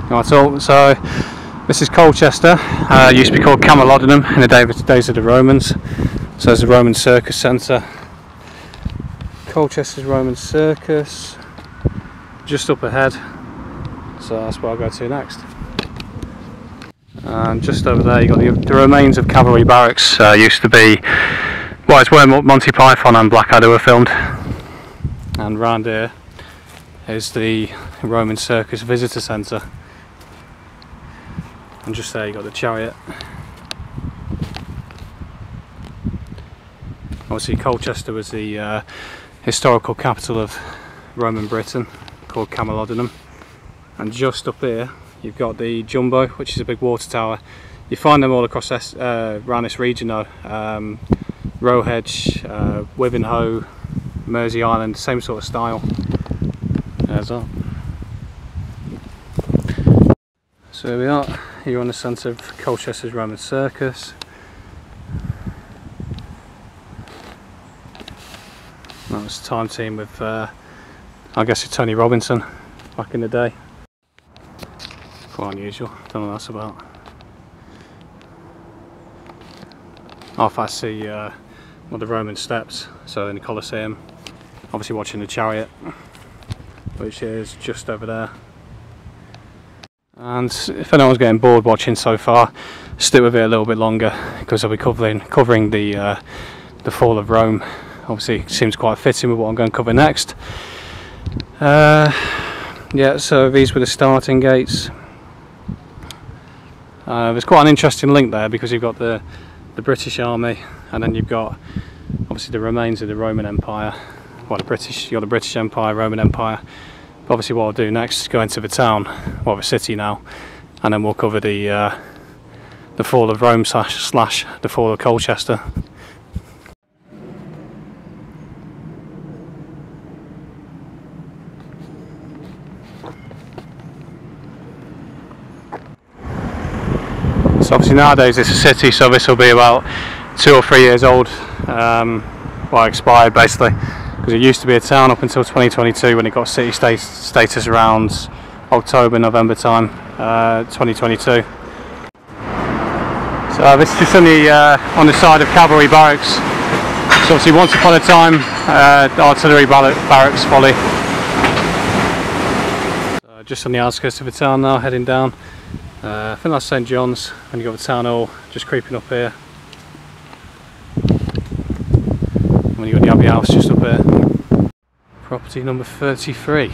Right, so this is Colchester. Used to be called Camelodunum in the days of the Romans. So there's the Roman Circus Centre. Colchester's Roman Circus, just up ahead. So that's where I'll go to next. And just over there you got the remains of cavalry barracks. Used to be, well, it's where Monty Python and Blackadder were filmed. And round here is the Roman Circus Visitor Centre. And just there you got the chariot. Obviously Colchester was the historical capital of Roman Britain, called Camelodunum. And just up here you've got the Jumbo, which is a big water tower. You find them all across around this region though. Rowhedge, Wivenhoe, Mersey Island, same sort of style. There's that. So here we are, here on the centre of Colchester's Roman Circus. That was the time team with, I guess it's Tony Robinson back in the day. Quite unusual, don't know what that's about. Off I see the Roman steps, so in the Colosseum, obviously watching the chariot, which is just over there. And if anyone's getting bored watching so far, stick with it a little bit longer, because I'll be covering the fall of Rome. Obviously it seems quite fitting with what I'm going to cover next. Yeah, so these were the starting gates. There's quite an interesting link there, because you've got the British Army, and then you've got obviously the remains of the Roman Empire. Well, you've got the British Empire, Roman Empire. But obviously what I'll do next is go into the town, well, the city now, and then we'll cover the fall of Rome slash the fall of Colchester. So obviously nowadays it's a city, so this will be about 2 or 3 years old, well, expired basically, because it used to be a town up until 2022 when it got city status around October, November time, 2022. So this is just on the side of cavalry barracks. So obviously once upon a time artillery barracks folly. So just on the outskirts of the town now, heading down. I think that's St John's, when you got the town hall just creeping up here. When you got the Abbey house just up here. Property number 33.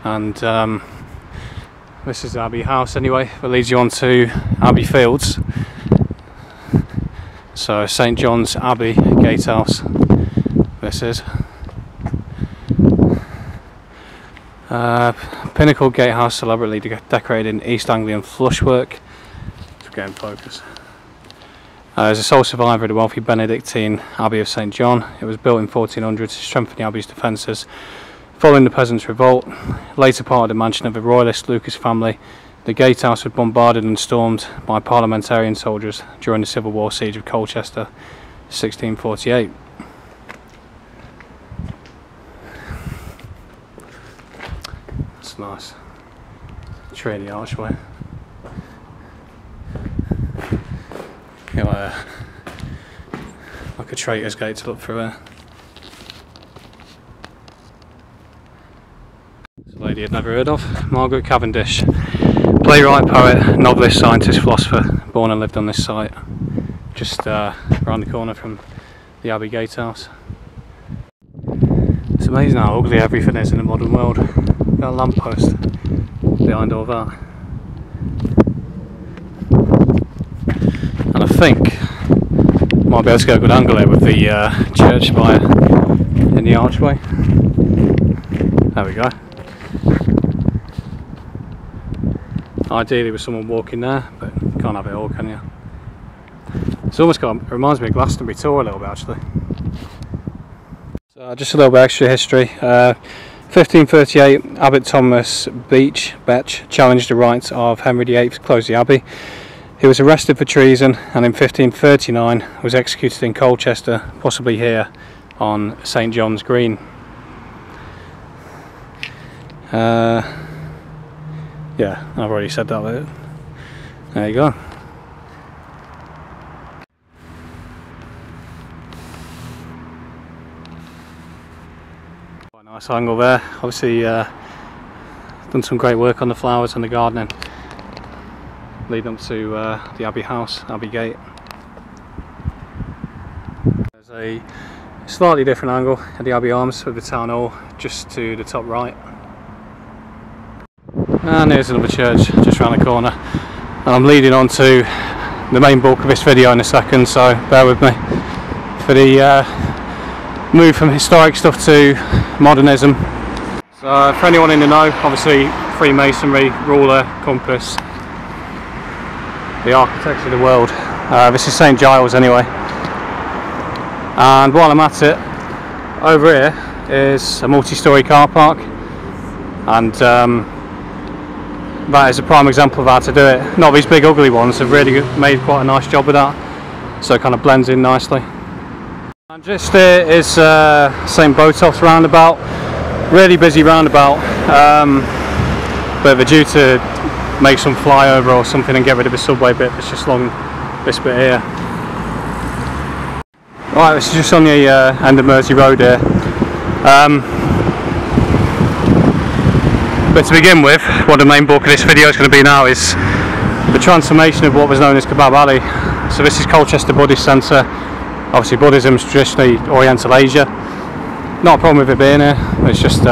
And this is the Abbey house anyway, that leads you on to Abbey Fields. So St John's Abbey Gatehouse, this is. Pinnacle gatehouse elaborately decorated in East Anglian flushwork. Let's get in focus. As a sole survivor of the wealthy Benedictine Abbey of St John, it was built in 1400 to strengthen the Abbey's defences. Following the Peasants' Revolt, later part of the mansion of the royalist Lucas family, the gatehouse was bombarded and stormed by parliamentarian soldiers during the Civil War siege of Colchester, 1648. That's nice. Tree in the archway. You know, like a traitor's gate to look through there. This lady I'd never heard of, Margaret Cavendish. Playwright, poet, novelist, scientist, philosopher, born and lived on this site. Just around the corner from the Abbey Gatehouse. It's amazing how ugly everything is in the modern world. Got a lamppost behind all that. And I think might be able to get a good angle here with the church spire in the archway. There we go. Ideally with someone walking there, but you can't have it all, can you? It's almost got, it reminds me of Glastonbury Tour a little bit actually. So just a little bit extra history. 1538, Abbot Thomas Betch challenged the rights of Henry VIII to close the abbey. He was arrested for treason and in 1539 was executed in Colchester, possibly here on St John's Green. Yeah, Yeah, I've already said that bit. There you go. Quite a nice angle there. Obviously done some great work on the flowers and the gardening leading up to the Abbey house, Abbey gate. There's a slightly different angle at the Abbey arms with the town hall just to the top right. And here's another church just around the corner. And I'm leading on to the main bulk of this video in a second, so bear with me for the move from historic stuff to modernism. So for anyone in the know, obviously Freemasonry, ruler, compass, the architecture of the world. This is St Giles anyway. And while I'm at it, over here is a multi-storey car park, and that is a prime example of how to do it. Not these big ugly ones, they've really made quite a nice job of that, so it kind of blends in nicely. And just here is St Botolph's roundabout, really busy roundabout, but they're due to make some flyover or something and get rid of the subway bit that's just along this bit here. Right, this is just on the end of Mersey Road here. But to begin with, what the main bulk of this video is going to be now is the transformation of what was known as Kebab Alley. So this is Colchester Buddhist Centre. Obviously Buddhism is traditionally Oriental Asia. Not a problem with it being here, it's just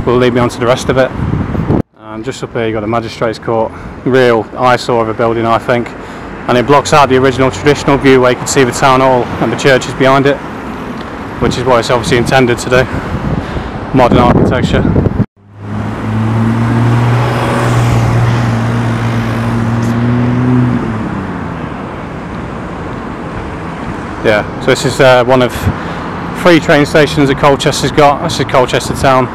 will lead me on to the rest of it. And just up here you've got the Magistrates Court, real eyesore of a building I think. And it blocks out the original traditional view where you can see the town hall and the churches behind it, which is what it's obviously intended to do. Modern architecture. Yeah, so this is one of 3 train stations that Colchester's got. This is Colchester town.